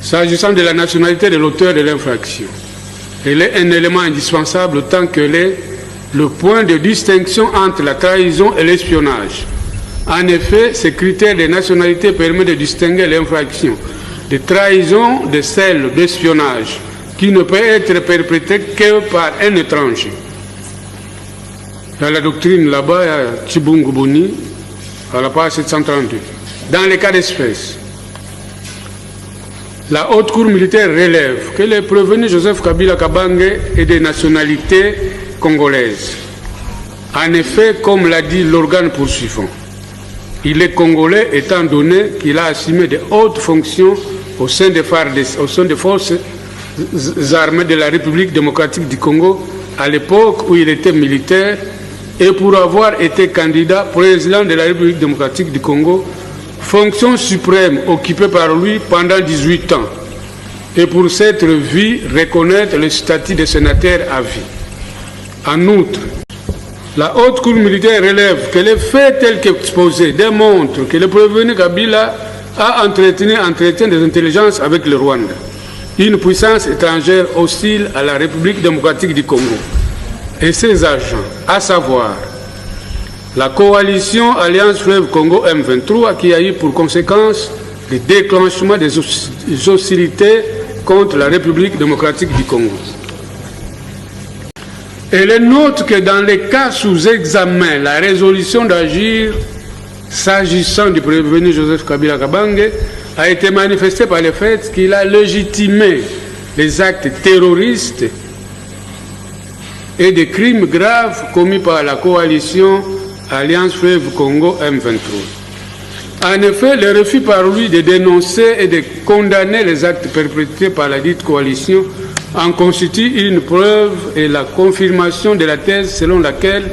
S'agissant de la nationalité de l'auteur de l'infraction, elle est un élément indispensable tant qu'elle est le point de distinction entre la trahison et l'espionnage. En effet, ce critère de nationalité permet de distinguer l'infraction de trahison de celle d'espionnage, qui ne peut être perpétrée que par un étranger. Dans la doctrine là-bas, il y a Tshibungu Boni, à la page 732. Dans les cas d'espèce, la Haute Cour militaire relève que le prévenu Joseph Kabila Kabange est de nationalité congolaise. En effet, comme l'a dit l'organe poursuivant, il est congolais étant donné qu'il a assumé de hautes fonctions au sein des forces armées de la République démocratique du Congo à l'époque où il était militaire et pour avoir été candidat président de la République démocratique du Congo, fonction suprême occupée par lui pendant 18 ans, et pour cette vie reconnaître le statut de sénateur à vie. En outre, la Haute Cour militaire relève que les faits tels qu'exposés démontrent que le prévenu Kabila a entretenu des intelligences avec le Rwanda, une puissance étrangère hostile à la République démocratique du Congo, et ses agents, à savoir la coalition Alliance Fleuve Congo M23 qui a eu pour conséquence le déclenchement des hostilités contre la République démocratique du Congo. Elle note que dans les cas sous examen, la résolution d'agir s'agissant du prévenu Joseph Kabila Kabange a été manifestée par le fait qu'il a légitimé les actes terroristes et des crimes graves commis par la coalition Alliance Fleuve Congo M23. En effet, le refus par lui de dénoncer et de condamner les actes perpétrés par la dite coalition en constitue une preuve et la confirmation de la thèse selon laquelle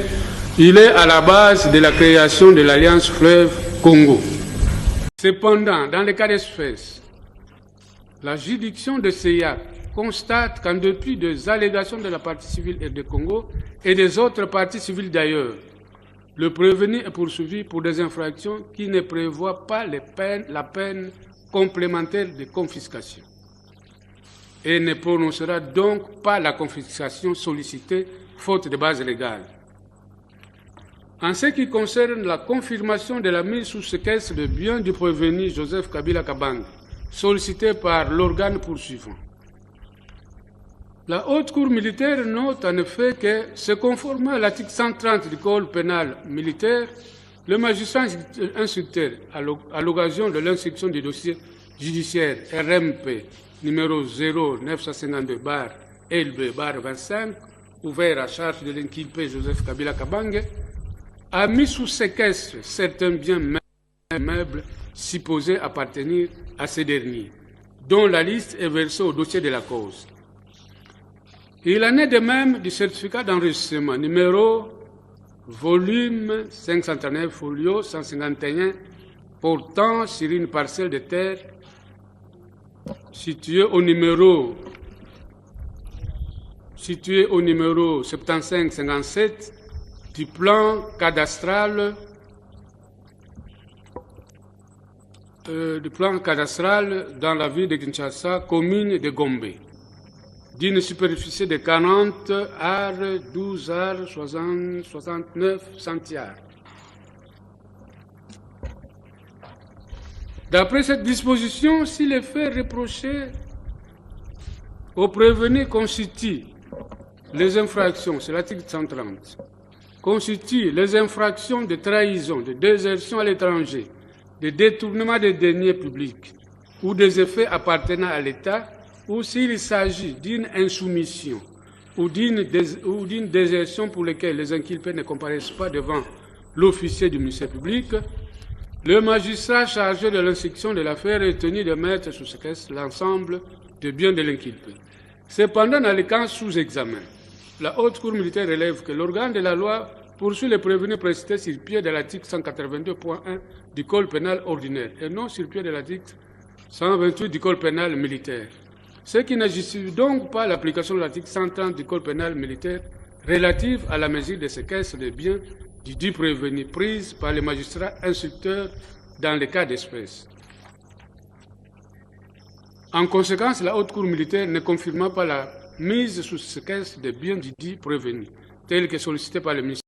il est à la base de la création de l'Alliance Fleuve Congo. Cependant, dans le cas d'espèce, la juridiction de CEIAC constate qu'en dépit des allégations de la partie civile et de Congo et des autres parties civiles d'ailleurs, le prévenu est poursuivi pour des infractions qui ne prévoient pas la peine complémentaire de confiscation et ne prononcera donc pas la confiscation sollicitée faute de base légale. En ce qui concerne la confirmation de la mise sous séquestre de biens du prévenu Joseph Kabila Kabange, sollicité par l'organe poursuivant, la Haute Cour militaire note en effet que, se conformant à l'article 130 du Code pénal militaire, le magistrat instructeur, à l'occasion de l'instruction du dossier judiciaire RMP numéro 0952-LB-25, ouvert à charge de l'inculpé Joseph Kabila Kabange, a mis sous séquestre certains biens meubles supposés appartenir à ces derniers, dont la liste est versée au dossier de la cause. Il en est de même du certificat d'enregistrement numéro volume 539 folio 151 portant sur une parcelle de terre située au numéro 7557 du plan cadastral dans la ville de Kinshasa, commune de Gombe, d'une superficie de 40 ar, 12 ar, 69 centiares. D'après cette disposition, si les faits reprochés au prévenu constituent les infractions, c'est l'article 130, constituent les infractions de trahison, de désertion à l'étranger, de détournement des deniers publics ou des effets appartenant à l'État, ou s'il s'agit d'une insoumission ou d'une désertion pour lesquelles les inculpés ne comparaissent pas devant l'officier du ministère public, le magistrat chargé de l'instruction de l'affaire est tenu de mettre sous séquestre l'ensemble des biens de l'inculpé. Cependant, dans les cas sous examen, la Haute Cour militaire relève que l'organe de la loi poursuit les prévenus précités sur pied de l'article 182.1 du Code pénal ordinaire et non sur pied de l'article 128 du Code pénal militaire. Ce qui ne justifie donc pas l'application de l'article 130 du Code pénal militaire relative à la mesure de séquestre des biens du dit prévenu prise par les magistrats instructeurs dans les cas d'espèce. En conséquence, la haute cour militaire ne confirma pas la mise sous séquestre des biens du dit prévenu, tel que sollicité par le ministère.